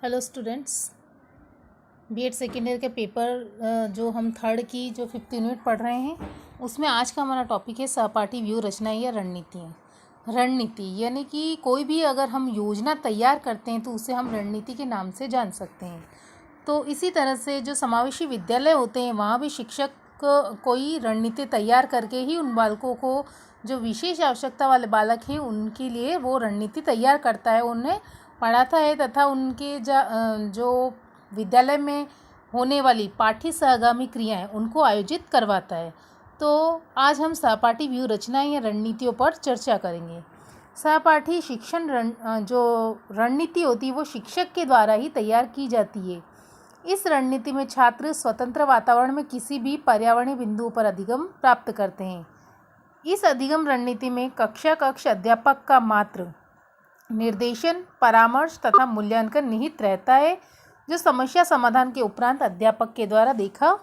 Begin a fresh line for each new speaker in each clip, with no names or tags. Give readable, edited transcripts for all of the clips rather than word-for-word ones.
Hello students. BEd second year के paper जो हम थर्ड की जो 5th यूनिट पढ़ रहे हैं उसमें आज का हमारा टॉपिक है सहपाठी व्यू रचना या रणनीतियाँ। रणनीति यानी कि कोई भी अगर हम योजना तैयार करते हैं तो उसे हम रणनीति के नाम से जान सकते हैं। तो इसी तरह से जो समावेशी विद्यालय होते हैं वहाँ भी शिक्षक कोई रणनीति तैयार करके ही उन बालकों को जो विशेष आवश्यकता वाले बालक हैं उनके लिए वो रणनीति तैयार करता है, उन्हें पढ़ाता है तथा उनके जो विद्यालय में होने वाली पाठ्य सहगामी क्रियाएं उनको आयोजित करवाता है। तो आज हम सहपाठी व्यू रचनाएं या रणनीतियों पर चर्चा करेंगे। सहपाठी शिक्षण जो रणनीति होती है वो शिक्षक के द्वारा ही तैयार की जाती है। इस रणनीति में छात्र स्वतंत्र वातावरण में किसी भी पर्यावरणीय बिंदु पर अधिगम प्राप्त करते हैं। इस अधिगम रणनीति में कक्ष अध्यापक का मात्र निर्देशन, परामर्श तथा मूल्यांकन निहित रहता है, जो समस्या समाधान के उपरांत अध्यापक के द्वारा देखा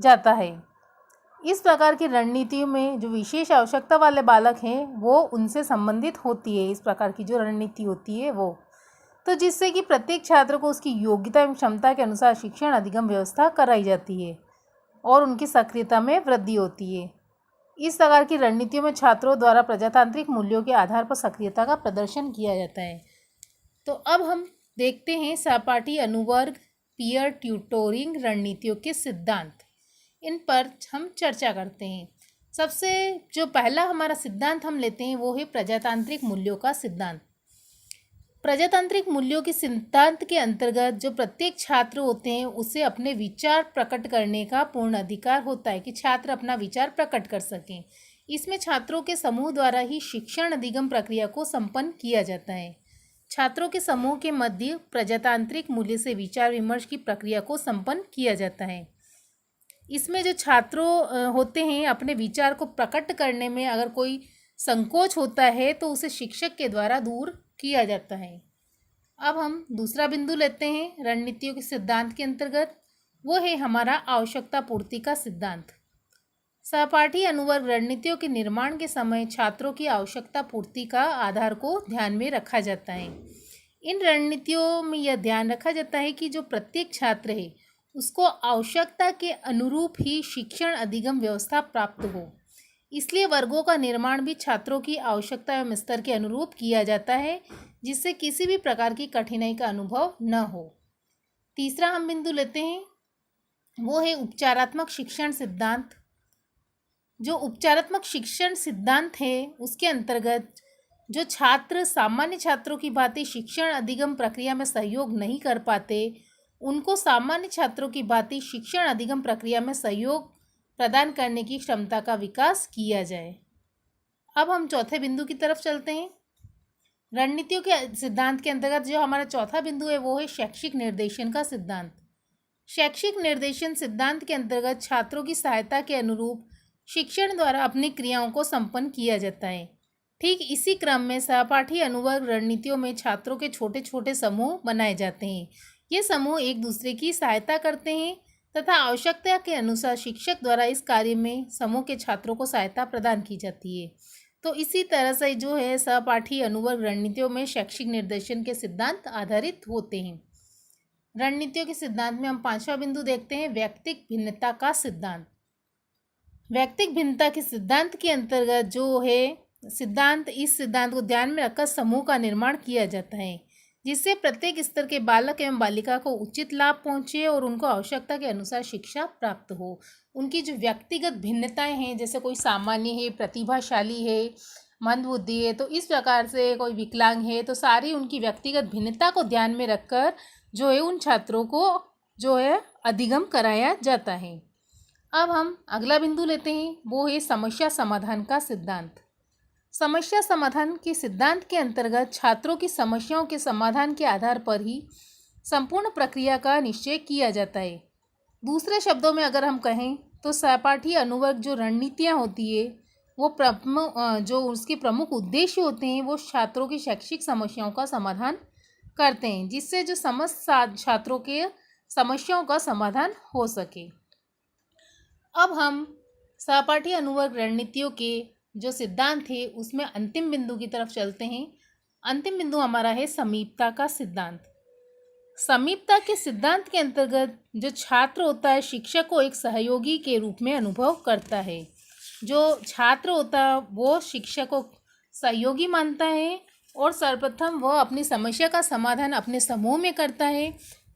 जाता है। इस प्रकार की रणनीतियों में जो विशेष आवश्यकता वाले बालक हैं वो उनसे संबंधित होती है। इस प्रकार की जो रणनीति होती है वो तो जिससे कि प्रत्येक छात्र को उसकी योग्यता एवं क्षमता के अनुसार शिक्षण अधिगम व्यवस्था कराई जाती है और उनकी सक्रियता में वृद्धि होती है। इस प्रकार की रणनीतियों में छात्रों द्वारा प्रजातांत्रिक मूल्यों के आधार पर सक्रियता का प्रदर्शन किया जाता है। तो अब हम देखते हैं सहपाठी अनुवर्ग पीयर ट्यूटोरिंग रणनीतियों के सिद्धांत। इन पर हम चर्चा करते हैं। सबसे जो पहला हमारा सिद्धांत हम लेते हैं वो है प्रजातांत्रिक मूल्यों का सिद्धांत। प्रजातांत्रिक मूल्यों के सिद्धांत के अंतर्गत जो प्रत्येक छात्र होते हैं उसे अपने विचार प्रकट करने का पूर्ण अधिकार होता है कि छात्र अपना विचार प्रकट कर सकें। इसमें छात्रों के समूह द्वारा ही शिक्षण अधिगम प्रक्रिया को संपन्न किया जाता है। छात्रों के समूह के मध्य प्रजातांत्रिक मूल्य से विचार विमर्श की प्रक्रिया को संपन्न किया जाता है। इसमें जो छात्रों होते हैं अपने विचार को प्रकट करने में अगर कोई संकोच होता है तो उसे शिक्षक के द्वारा दूर किया जाता है। अब हम दूसरा बिंदु लेते हैं रणनीतियों के सिद्धांत के अंतर्गत, वो है हमारा आवश्यकता पूर्ति का सिद्धांत। सहपाठी अनुवर्ग रणनीतियों के निर्माण के समय छात्रों की आवश्यकता पूर्ति का आधार को ध्यान में रखा जाता है। इन रणनीतियों में यह ध्यान रखा जाता है कि जो प्रत्येक छात्र है उसको आवश्यकता के अनुरूप ही शिक्षण अधिगम व्यवस्था प्राप्त हो। इसलिए वर्गों का निर्माण भी छात्रों की आवश्यकता एवं स्तर के अनुरूप किया जाता है, जिससे किसी भी प्रकार की कठिनाई का अनुभव न हो। तीसरा हम बिंदु लेते हैं वो है उपचारात्मक शिक्षण सिद्धांत। जो उपचारात्मक शिक्षण सिद्धांत है उसके अंतर्गत जो छात्र सामान्य छात्रों की भांति शिक्षण अधिगम प्रक्रिया में सहयोग नहीं कर पाते उनको सामान्य छात्रों की भांति शिक्षण अधिगम प्रक्रिया में सहयोग प्रदान करने की क्षमता का विकास किया जाए। अब हम चौथे बिंदु की तरफ चलते हैं। रणनीतियों के सिद्धांत के अंतर्गत जो हमारा चौथा बिंदु है वो है शैक्षिक निर्देशन का सिद्धांत। शैक्षिक निर्देशन सिद्धांत के अंतर्गत छात्रों की सहायता के अनुरूप शिक्षण द्वारा अपनी क्रियाओं को संपन्न किया जाता है। ठीक इसी क्रम में सहपाठी अनुवर्ग रणनीतियों में छात्रों के छोटे छोटे समूह बनाए जाते हैं। ये समूह एक दूसरे की सहायता करते हैं तथा आवश्यकता के अनुसार शिक्षक द्वारा इस कार्य में समूह के छात्रों को सहायता प्रदान की जाती है। तो इसी तरह से जो है सहपाठी अनुवर्ग रणनीतियों में शैक्षिक निर्देशन के सिद्धांत आधारित होते हैं। रणनीतियों के सिद्धांत में हम पांचवा बिंदु देखते हैं व्यक्तिक भिन्नता का सिद्धांत। व्यक्तिक भिन्नता के सिद्धांत के अंतर्गत जो है इस सिद्धांत को ध्यान में रखकर समूह का निर्माण किया जाता है, जिससे प्रत्येक स्तर के बालक एवं बालिका को उचित लाभ पहुँचे और उनको आवश्यकता के अनुसार शिक्षा प्राप्त हो। उनकी जो व्यक्तिगत भिन्नताएं हैं, जैसे कोई सामान्य है, प्रतिभाशाली है, मंदबुद्धि है, तो इस प्रकार से कोई विकलांग है, तो सारी उनकी व्यक्तिगत भिन्नता को ध्यान में रखकर जो है उन छात्रों को जो है अधिगम कराया जाता है। अब हम अगला बिंदु लेते हैं वो है समस्या समाधान का सिद्धांत। समस्या समाधान के सिद्धांत के अंतर्गत छात्रों की समस्याओं के समाधान के आधार पर ही संपूर्ण प्रक्रिया का निश्चय किया जाता है। दूसरे शब्दों में अगर हम कहें तो सहपाठी अनुवर्ग जो रणनीतियाँ होती है वो जो उसके प्रमुख उद्देश्य होते हैं वो छात्रों की शैक्षिक समस्याओं का समाधान करते हैं, जिससे जो समस्त छात्रों के समस्याओं का समाधान हो सके। अब हम सहपाठी अनुवर्ग रणनीतियों के जो सिद्धांत है उसमें अंतिम बिंदु की तरफ चलते हैं। अंतिम बिंदु हमारा है समीपता का सिद्धांत। समीपता के सिद्धांत के अंतर्गत जो छात्र होता है शिक्षक को एक सहयोगी के रूप में अनुभव करता है। जो छात्र होता है वो शिक्षक को सहयोगी मानता है और सर्वप्रथम वह अपनी समस्या का समाधान अपने समूह में करता है,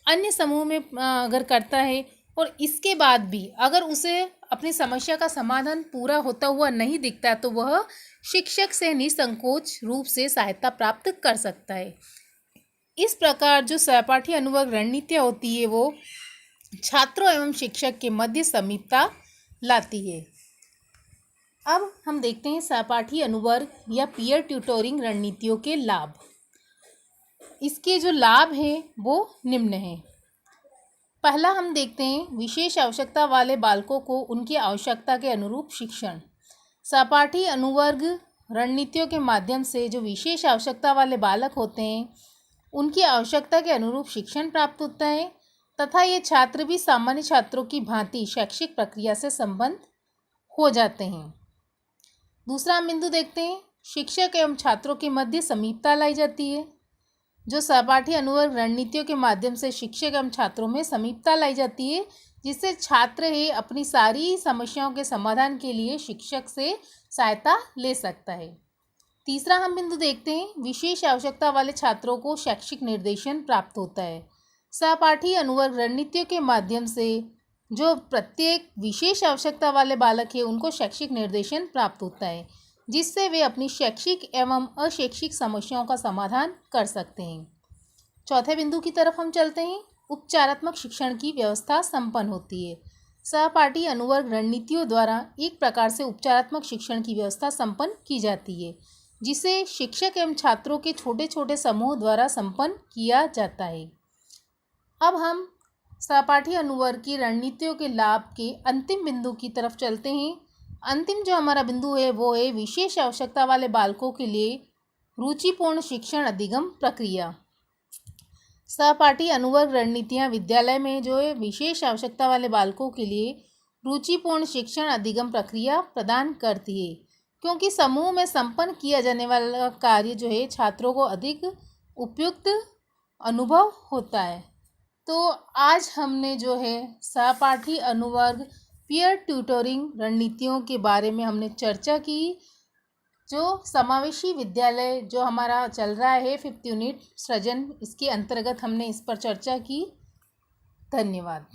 अन्य समूह में अगर करता है और इसके बाद भी अगर उसे अपनी समस्या का समाधान पूरा होता हुआ नहीं दिखता तो वह शिक्षक से निसंकोच रूप से सहायता प्राप्त कर सकता है। इस प्रकार जो सहपाठी अनुवर्ग रणनीतियाँ होती है वो छात्रों एवं शिक्षक के मध्य समीपता लाती है। अब हम देखते हैं सहपाठी अनुवर्ग या पीयर ट्यूटोरिंग रणनीतियों के लाभ। इसके जो लाभ हैं वो निम्न हैं। पहला हम देखते हैं विशेष आवश्यकता वाले बालकों को उनकी आवश्यकता के अनुरूप शिक्षण। सहपाठी अनुवर्ग रणनीतियों के माध्यम से जो विशेष आवश्यकता वाले बालक होते हैं उनकी आवश्यकता के अनुरूप शिक्षण प्राप्त होता है तथा ये छात्र भी सामान्य छात्रों की भांति शैक्षिक प्रक्रिया से संबद्ध हो जाते हैं। दूसरा हम बिंदु देखते हैं शिक्षक एवं छात्रों के मध्य समीपता लाई जाती है। जो सहपाठी अनुवर्ग रणनीतियों के माध्यम से शिक्षक एवं छात्रों में समीपता लाई जाती है जिससे छात्र ही अपनी सारी समस्याओं के समाधान के लिए शिक्षक से सहायता ले सकता है। तीसरा हम बिंदु देखते हैं विशेष आवश्यकता वाले छात्रों को शैक्षिक निर्देशन प्राप्त होता है। सहपाठी अनुवर्ग रणनीतियों के माध्यम से जो प्रत्येक विशेष आवश्यकता वाले बालक है उनको शैक्षिक निर्देशन प्राप्त होता है जिससे वे अपनी शैक्षिक एवं अशैक्षिक समस्याओं का समाधान कर सकते हैं। चौथे बिंदु की तरफ हम चलते हैं। उपचारात्मक शिक्षण की व्यवस्था संपन्न होती है। सहपाठी अनुवर्ग रणनीतियों द्वारा एक प्रकार से उपचारात्मक शिक्षण की व्यवस्था संपन्न की जाती है जिसे शिक्षक एवं छात्रों के छोटे छोटे समूह द्वारा संपन्न किया जाता है। अब हम सहपाठी अनुवर्ग की रणनीतियों के लाभ के अंतिम बिंदु की तरफ चलते हैं। अंतिम जो हमारा बिंदु है वो है विशेष आवश्यकता वाले बालकों के लिए रुचिपूर्ण शिक्षण अधिगम प्रक्रिया। सहपाठी अनुवर्ग रणनीतियाँ विद्यालय में जो है विशेष आवश्यकता वाले बालकों के लिए रुचिपूर्ण शिक्षण अधिगम प्रक्रिया प्रदान करती है क्योंकि समूह में संपन्न किया जाने वाला कार्य जो है छात्रों को अधिक उपयुक्त अनुभव होता है। तो आज हमने जो है सहपाठी अनुवर्ग पीयर ट्यूटोरिंग रणनीतियों के बारे में हमने चर्चा की। जो समावेशी विद्यालय जो हमारा चल रहा है 5th यूनिट सृजन इसके अंतर्गत हमने इस पर चर्चा की। धन्यवाद।